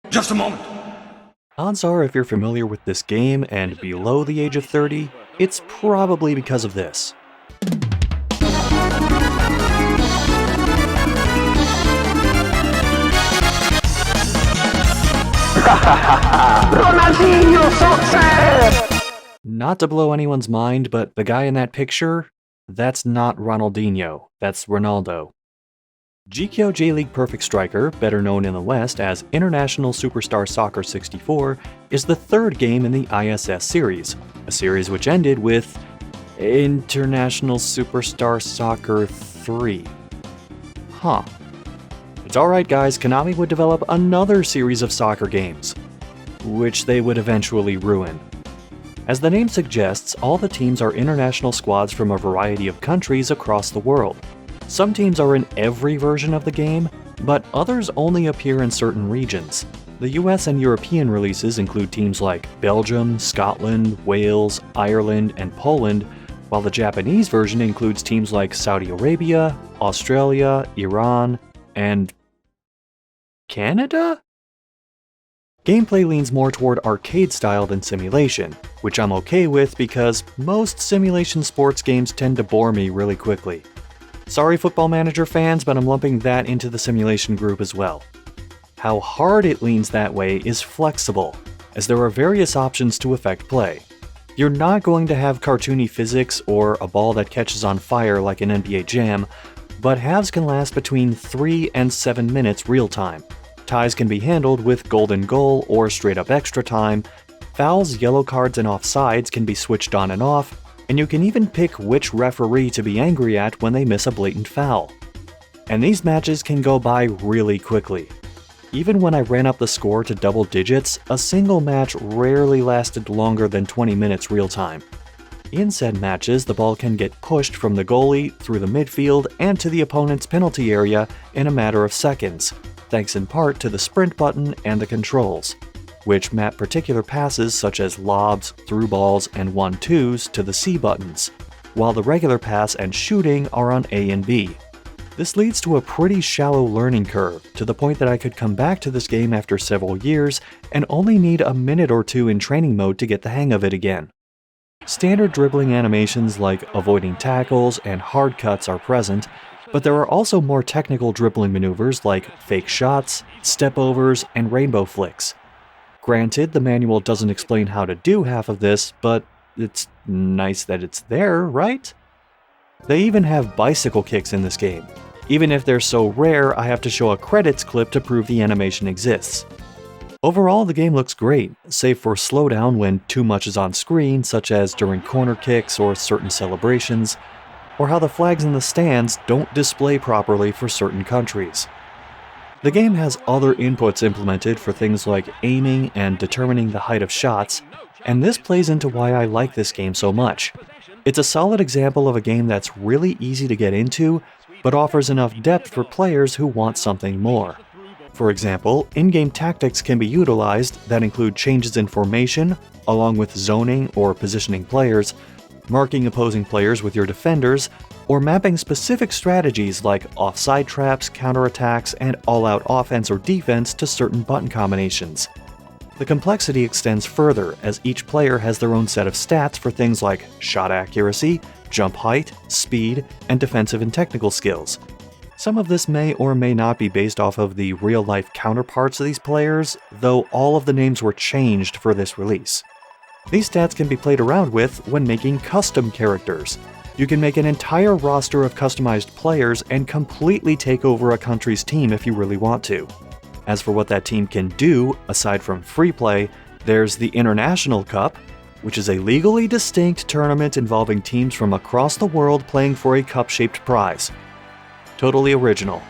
Just a moment. Odds are, if you're familiar with this game and below the age of 30, it's probably because of this. Ronaldinho success! Not to blow anyone's mind, but the guy in that picture, that's not Ronaldinho, that's Ronaldo. GKO J-League Perfect Striker, better known in the West as International Superstar Soccer 64, is the third game in the ISS series, a series which ended with International Superstar Soccer 3. Huh. It's alright guys, Konami would develop another series of soccer games, which they would eventually ruin. As the name suggests, all the teams are international squads from a variety of countries across the world. Some teams are in every version of the game, but others only appear in certain regions. The US and European releases include teams like Belgium, Scotland, Wales, Ireland, and Poland, while the Japanese version includes teams like Saudi Arabia, Australia, Iran, and Canada? Gameplay leans more toward arcade style than simulation, which I'm okay with because most simulation sports games tend to bore me really quickly. Sorry Football Manager fans, but I'm lumping that into the simulation group as well. How hard it leans that way is flexible, as there are various options to affect play. You're not going to have cartoony physics or a ball that catches on fire like an NBA Jam, but halves can last between 3 and 7 minutes real time. Ties can be handled with golden goal or straight up extra time. Fouls, yellow cards, and offsides can be switched on and off, and you can even pick which referee to be angry at when they miss a blatant foul. And these matches can go by really quickly. Even when I ran up the score to double digits, a single match rarely lasted longer than 20 minutes real time. In said matches, the ball can get pushed from the goalie through the midfield and to the opponent's penalty area in a matter of seconds, thanks in part to the sprint button and the controls, which map particular passes such as lobs, through balls, and 1-2s to the C buttons, while the regular pass and shooting are on A and B. This leads to a pretty shallow learning curve, to the point that I could come back to this game after several years and only need a minute or two in training mode to get the hang of it again. Standard dribbling animations like avoiding tackles and hard cuts are present, but there are also more technical dribbling maneuvers like fake shots, step-overs, and rainbow flicks. Granted, the manual doesn't explain how to do half of this, but it's nice that it's there, right? They even have bicycle kicks in this game. Even if they're so rare, I have to show a credits clip to prove the animation exists. Overall, the game looks great, save for slowdown when too much is on screen, such as during corner kicks or certain celebrations, or how the flags in the stands don't display properly for certain countries. The game has other inputs implemented for things like aiming and determining the height of shots, and this plays into why I like this game so much. It's a solid example of a game that's really easy to get into, but offers enough depth for players who want something more. For example, in-game tactics can be utilized that include changes in formation, along with zoning or positioning players, marking opposing players with your defenders, or mapping specific strategies like offside traps, counterattacks, and all-out offense or defense to certain button combinations. The complexity extends further as each player has their own set of stats for things like shot accuracy, jump height, speed, and defensive and technical skills. Some of this may or may not be based off of the real-life counterparts of these players, though all of the names were changed for this release. These stats can be played around with when making custom characters. You can make an entire roster of customized players and completely take over a country's team if you really want to. As for what that team can do, aside from free play, there's the International Cup, which is a legally distinct tournament involving teams from across the world playing for a cup-shaped prize. Totally original.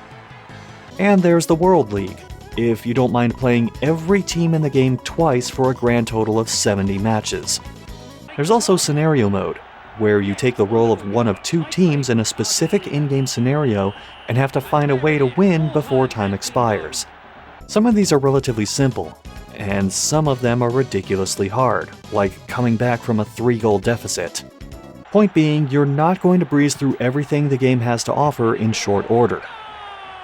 And there's the World League, if you don't mind playing every team in the game twice for a grand total of 70 matches. There's also Scenario Mode, where you take the role of one of two teams in a specific in-game scenario and have to find a way to win before time expires. Some of these are relatively simple, and some of them are ridiculously hard, like coming back from a 3-goal deficit. Point being, you're not going to breeze through everything the game has to offer in short order.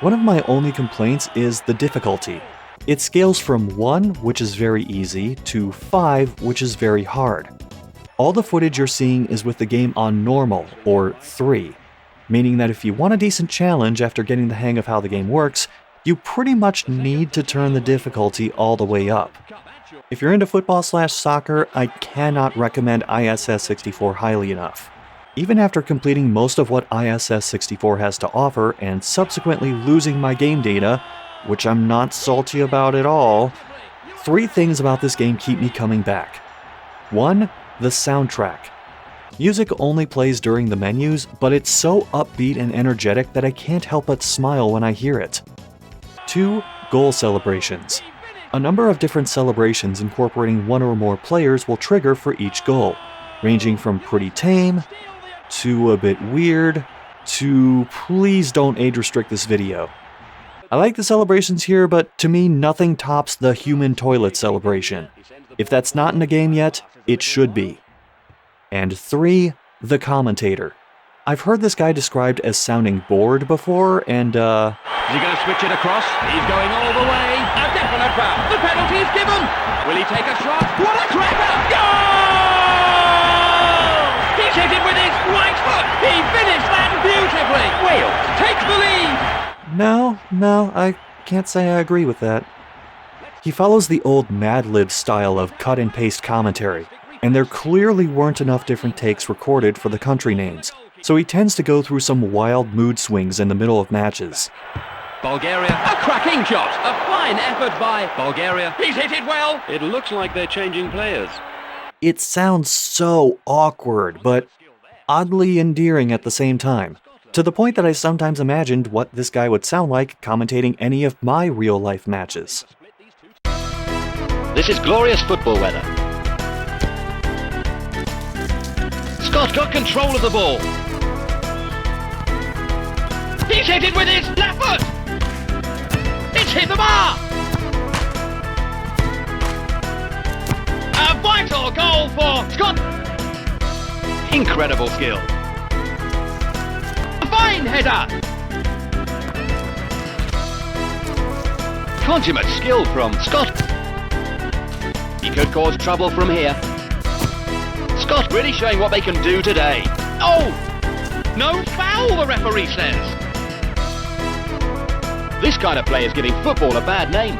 One of my only complaints is the difficulty. It scales from 1, which is very easy, to 5, which is very hard. All the footage you're seeing is with the game on normal, or 3, meaning that if you want a decent challenge after getting the hang of how the game works, you pretty much need to turn the difficulty all the way up. If you're into football/soccer, I cannot recommend ISS 64 highly enough. Even after completing most of what ISS 64 has to offer and subsequently losing my game data, which I'm not salty about at all, 3 things about this game keep me coming back. 1. The soundtrack. Music only plays during the menus, but it's so upbeat and energetic that I can't help but smile when I hear it. 2. Goal celebrations. A number of different celebrations incorporating 1 or more players will trigger for each goal, ranging from pretty tame, to a bit weird, to please don't age restrict this video. I like the celebrations here, but to me nothing tops the human toilet celebration. If that's not in a game yet, it should be. And 3. The commentator. I've heard this guy described as sounding bored before, and Is he going to switch it across? He's going all the way. A definite foul. The penalty is given. Will he take a shot? What a cracker! Goal! He's hit it with his right foot. He finished that beautifully. Wales takes the lead. No, I can't say I agree with that. He follows the old Mad Lib style of cut and paste commentary, and there clearly weren't enough different takes recorded for the country names, so he tends to go through some wild mood swings in the middle of matches. Bulgaria, a cracking shot. A fine effort by Bulgaria. He's hit it well. It looks like they're changing players. It sounds so awkward, but oddly endearing at the same time, to the point that I sometimes imagined what this guy would sound like commentating any of my real-life matches. This is glorious football weather. Scott got control of the ball. He's hit it with his left foot. It's hit the bar. A vital goal for Scott. Incredible skill. A fine header. Consummate skill from Scott. He could cause trouble from here. Scott really showing what they can do today. Oh! No foul, the referee says. This kind of play is giving football a bad name.